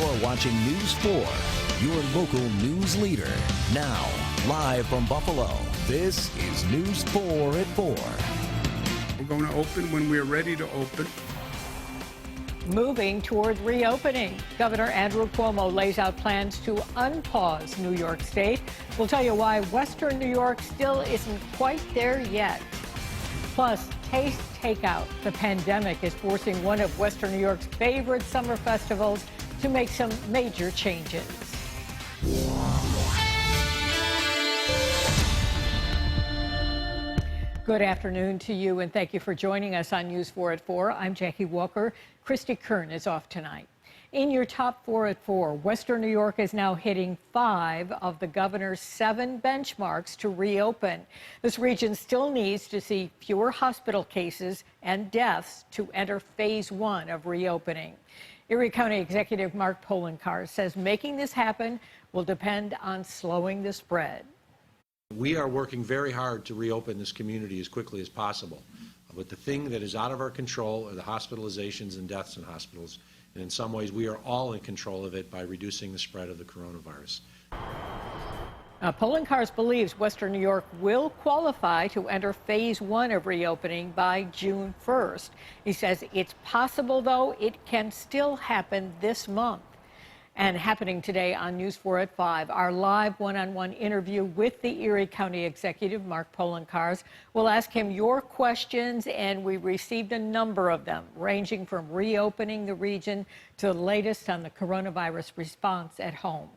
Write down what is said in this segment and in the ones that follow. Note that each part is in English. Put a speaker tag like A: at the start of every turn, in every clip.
A: You're watching News 4, your local news leader. Now, live from Buffalo, this is News 4 at 4.
B: We're going to open when we're ready to open.
C: Moving toward reopening, Governor Andrew Cuomo lays out plans to unpause New York State. We'll tell you why Western New York still isn't quite there yet. Plus, taste takeout. The pandemic is forcing one of Western New York's favorite summer festivals to make some major changes. Good afternoon to you, and thank you for joining us on News 4 at 4. I'm Jackie Walker. Christy Kern is off tonight. In your top 4 at 4, Western New York is now hitting 5 of the governor's 7 benchmarks to reopen. This region still needs to see fewer hospital cases and deaths to enter phase 1 of reopening. Erie County Executive Mark Poloncarz says making this happen will depend on slowing the spread.
D: We are working very hard to reopen this community as quickly as possible. But the thing that is out of our control are the hospitalizations and deaths in hospitals. And in some ways, we are all in control of it by reducing the spread of the coronavirus.
C: Poloncarz believes Western New York will qualify to enter phase 1 of reopening by June 1st. He says it's possible, though, it can still happen this month. And happening today on News 4 at 5, our live one-on-one interview with the Erie County Executive, Mark Poloncarz. We'll ask him your questions, and we received a number of them, ranging from reopening the region to the latest on the coronavirus response at home.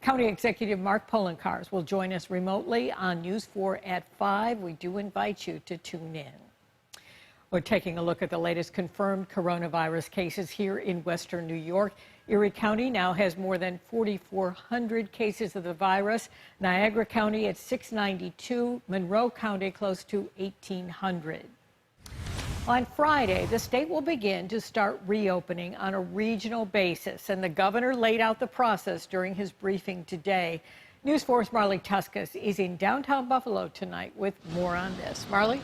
C: County Executive Mark Poloncarz will join us remotely on News 4 at 5. We do invite you to tune in. We're taking a look at the latest confirmed coronavirus cases here in Western New York. Erie County now has more than 4,400 cases of the virus. Niagara County at 692. Monroe County close to 1,800. On Friday, the state will begin to start reopening on a regional basis, and the governor laid out the process during his briefing today. News 4's Marley Tuskus is in downtown Buffalo tonight with more on this. Marley?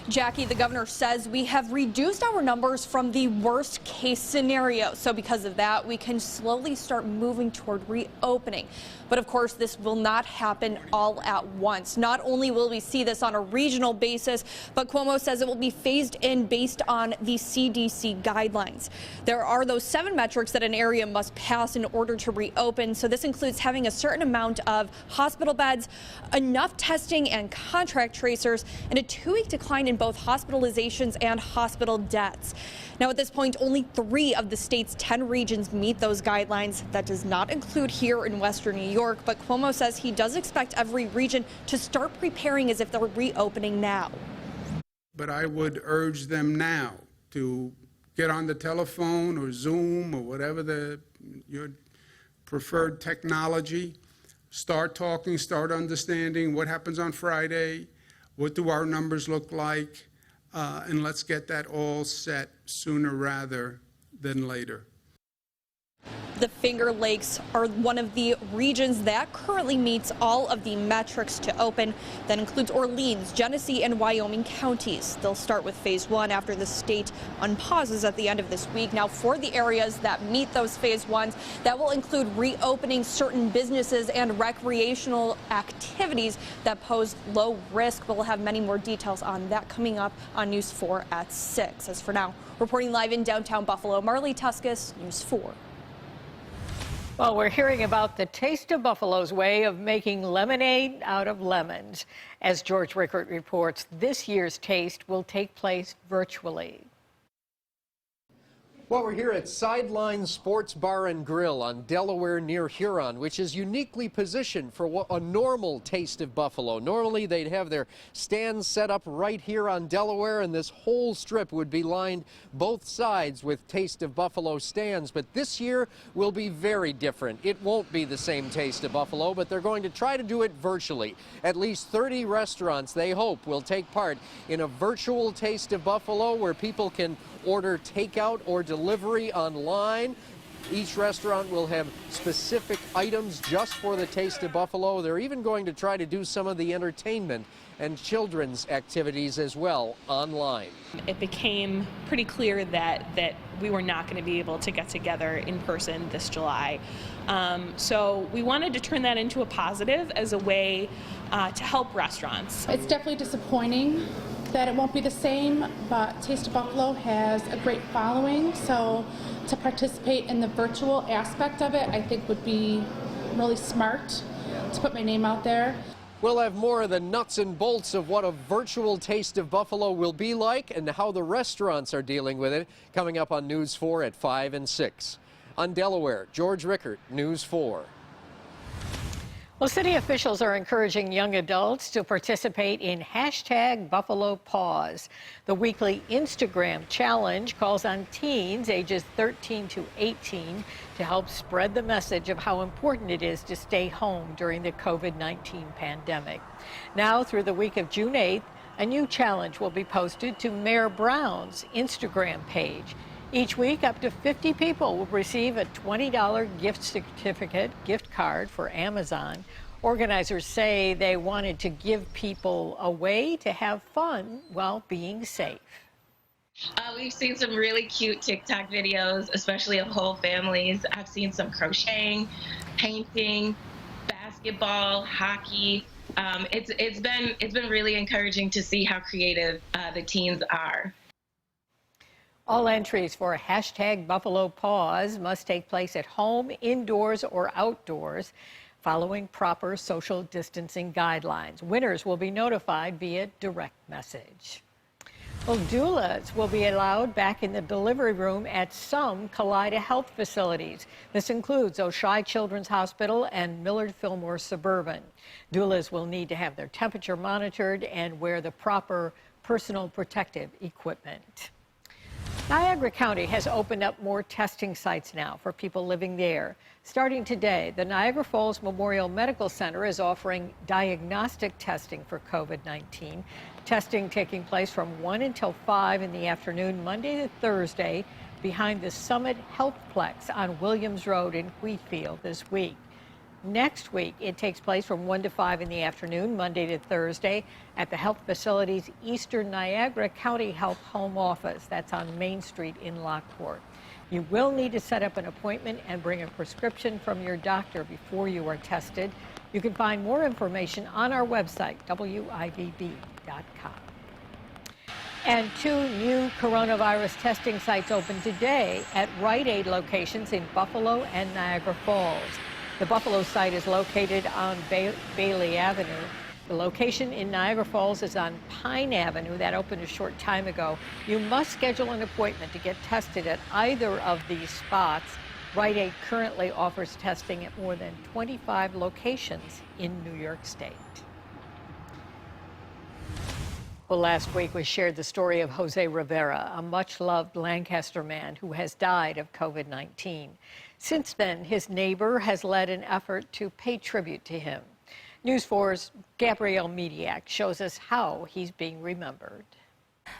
E: Jackie, the governor says we have reduced our numbers from the worst case scenario. So because of that, we can slowly start moving toward reopening. But of course, this will not happen all at once. Not only will we see this on a regional basis, but Cuomo says it will be phased in based on the CDC guidelines. There are those 7 metrics that an area must pass in order to reopen. So this includes having a certain amount of hospital beds, enough testing and contract tracers, and a 2-week decline in both hospitalizations and hospital deaths. Now, at this point, only 3 of the state's 10 regions meet those guidelines. That does not include here in Western New York, but Cuomo says he does expect every region to start preparing as if they're reopening now.
B: But I would urge them now to get on the telephone or Zoom or whatever your preferred technology. Start talking, start understanding what happens on Friday, what do our numbers look like, and let's get that all set sooner rather than later.
E: The Finger Lakes are one of the regions that currently meets all of the metrics to open. That includes Orleans, Genesee, and Wyoming counties. They'll start with phase 1 after the state unpauses at the end of this week. Now, for the areas that meet those phase 1s, that will include reopening certain businesses and recreational activities that pose low risk. We'll have many more details on that coming up on News 4 at 6. As for now, reporting live in downtown Buffalo, Marley Tuskus, News 4.
C: Well, we're hearing about the Taste of Buffalo's way of making lemonade out of lemons. As George Rickert reports, this year's Taste will take place virtually.
F: Well, we're here at Sideline Sports Bar and Grill on Delaware near Huron, which is uniquely positioned for a normal Taste of Buffalo. Normally, they'd have their stands set up right here on Delaware, and this whole strip would be lined both sides with Taste of Buffalo stands. But this year will be very different. It won't be the same Taste of Buffalo, but they're going to try to do it virtually. At least 30 restaurants, they hope, will take part in a virtual Taste of Buffalo where people can order takeout or delivery online. Each restaurant will have specific items just for the Taste of Buffalo. They're even going to try to do some of the entertainment and children's activities as well online.
G: It became pretty clear that we were not going to be able to get together in person this July. So we wanted to turn that into a positive as a way to help restaurants.
H: It's definitely disappointing that it won't be the same, but Taste of Buffalo has a great following, so to participate in the virtual aspect of it, I think would be really smart to put my name out there.
F: We'll have more of the nuts and bolts of what a virtual Taste of Buffalo will be like and how the restaurants are dealing with it coming up on News 4 at 5 and 6. On Delaware, George Rickert, News 4.
C: Well, city officials are encouraging young adults to participate in #BuffaloPause. The weekly Instagram challenge calls on teens ages 13 to 18 to help spread the message of how important it is to stay home during the COVID-19 pandemic. Now, through the week of June 8th, a new challenge will be posted to Mayor Brown's Instagram page. Each week, up to 50 people will receive a $20 gift card for Amazon. Organizers say they wanted to give people a way to have fun while being safe.
I: We've seen some really cute TikTok videos, especially of whole families. I've seen some crocheting, painting, basketball, hockey. It's been really encouraging to see how creative the teens are.
C: All entries for #BuffaloPause must take place at home, indoors, or outdoors, following proper social distancing guidelines. Winners will be notified via direct message. Well, doulas will be allowed back in the delivery room at some Kaleida Health facilities. This includes Oishei Children's Hospital and Millard Fillmore Suburban. Doulas will need to have their temperature monitored and wear the proper personal protective equipment. Niagara County has opened up more testing sites now for people living there. Starting today, the Niagara Falls Memorial Medical Center is offering diagnostic testing for COVID-19. Testing taking place from 1 until 5 in the afternoon, Monday to Thursday, behind the Summit Healthplex on Williams Road in Wheatfield this week. Next week, it takes place from 1 to 5 in the afternoon, Monday to Thursday, at the health facility's Eastern Niagara County Health Home Office. That's on Main Street in Lockport. You will need to set up an appointment and bring a prescription from your doctor before you are tested. You can find more information on our website, WIVB.com. And 2 new coronavirus testing sites opened today at Rite Aid locations in Buffalo and Niagara Falls. The Buffalo site is located on Bailey Avenue. The location in Niagara Falls is on Pine Avenue. That opened a short time ago. You must schedule an appointment to get tested at either of these spots. Rite Aid currently offers testing at more than 25 locations in New York State. Well, last week we shared the story of Jose Rivera, a much-loved Lancaster man who has died of COVID-19. Since then, his neighbor has led an effort to pay tribute to him. News 4's Gabrielle Mediak shows us how he's being remembered.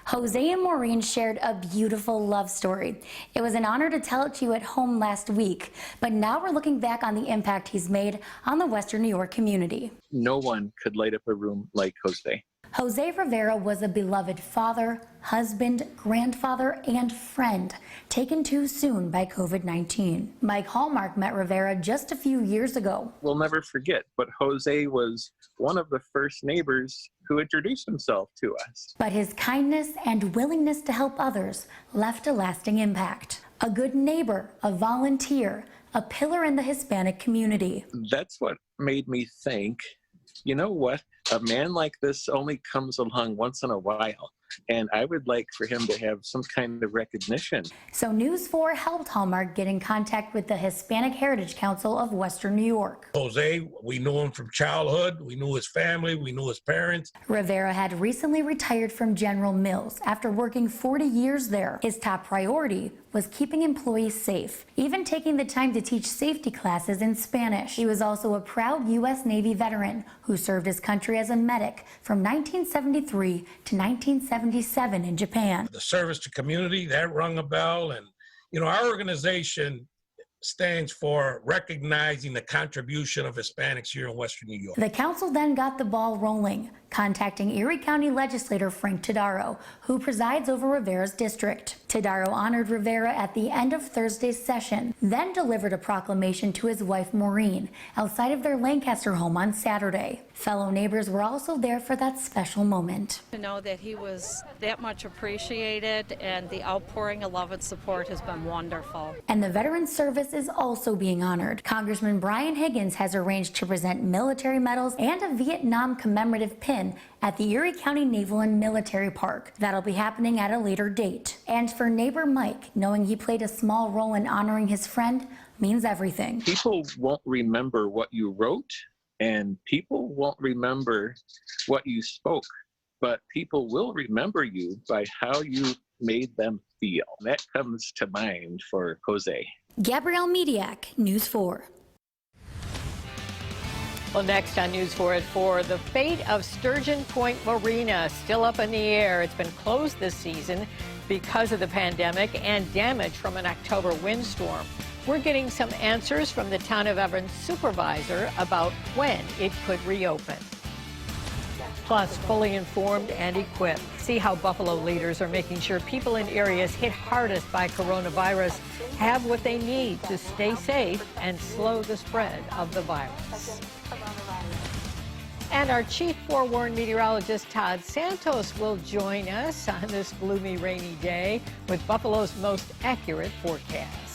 J: Jose and Maureen shared a beautiful love story. It was an honor to tell it to you at home last week, but now we're looking back on the impact he's made on the Western New York community.
K: No one could light up a room like Jose.
J: Jose Rivera was a beloved father, husband, grandfather, and friend, taken too soon by COVID-19. Mike Hallmark met Rivera just a few years ago.
K: We'll never forget, but Jose was one of the first neighbors who introduced himself to us.
J: But his kindness and willingness to help others left a lasting impact. A good neighbor, a volunteer, a pillar in the Hispanic community.
K: That's what made me think, you know what? A man like this only comes along once in a while, and I would like for him to have some kind of recognition.
J: So News 4 helped Hallmark get in contact with the Hispanic Heritage Council of Western New York.
L: Jose, we knew him from childhood, we knew his family, we knew his parents.
J: Rivera had recently retired from General Mills after working 40 years there. His top priority was keeping employees safe, even taking the time to teach safety classes in Spanish. He was also a proud U.S. Navy veteran who served his country as a medic from 1973 to 1977 in Japan.
L: The service to community, that rung a bell. And, you know, our organization stands for recognizing the contribution of Hispanics here in Western New York.
J: The council then got the ball rolling, contacting Erie County legislator Frank Todaro, who presides over Rivera's district. Todaro honored Rivera at the end of Thursday's session, then delivered a proclamation to his wife Maureen outside of their Lancaster home on Saturday. Fellow neighbors were also there for that special moment.
M: To know that he was that much appreciated and the outpouring of love and support has been wonderful.
J: And the Veterans Service is also being honored. Congressman Brian Higgins has arranged to present military medals and a Vietnam commemorative pin at the Erie County Naval and Military Park. That'll be happening at a later date. And for neighbor Mike, knowing he played a small role in honoring his friend means everything.
K: People won't remember what you wrote, and people won't remember what you spoke, but people will remember you by how you made them feel. That comes to mind for Jose.
J: Gabrielle Mediak, News 4.
C: Well, next on News 4 at 4, the fate of Sturgeon Point Marina still up in the air. It's been closed this season because of the pandemic and damage from an October windstorm. We're getting some answers from the Town of Evans supervisor about when it could reopen. Plus, fully informed and equipped. See how Buffalo leaders are making sure people in areas hit hardest by coronavirus have what they need to stay safe and slow the spread of the virus. And our chief forewarned meteorologist Todd Santos will join us on this gloomy, rainy day with Buffalo's most accurate forecast.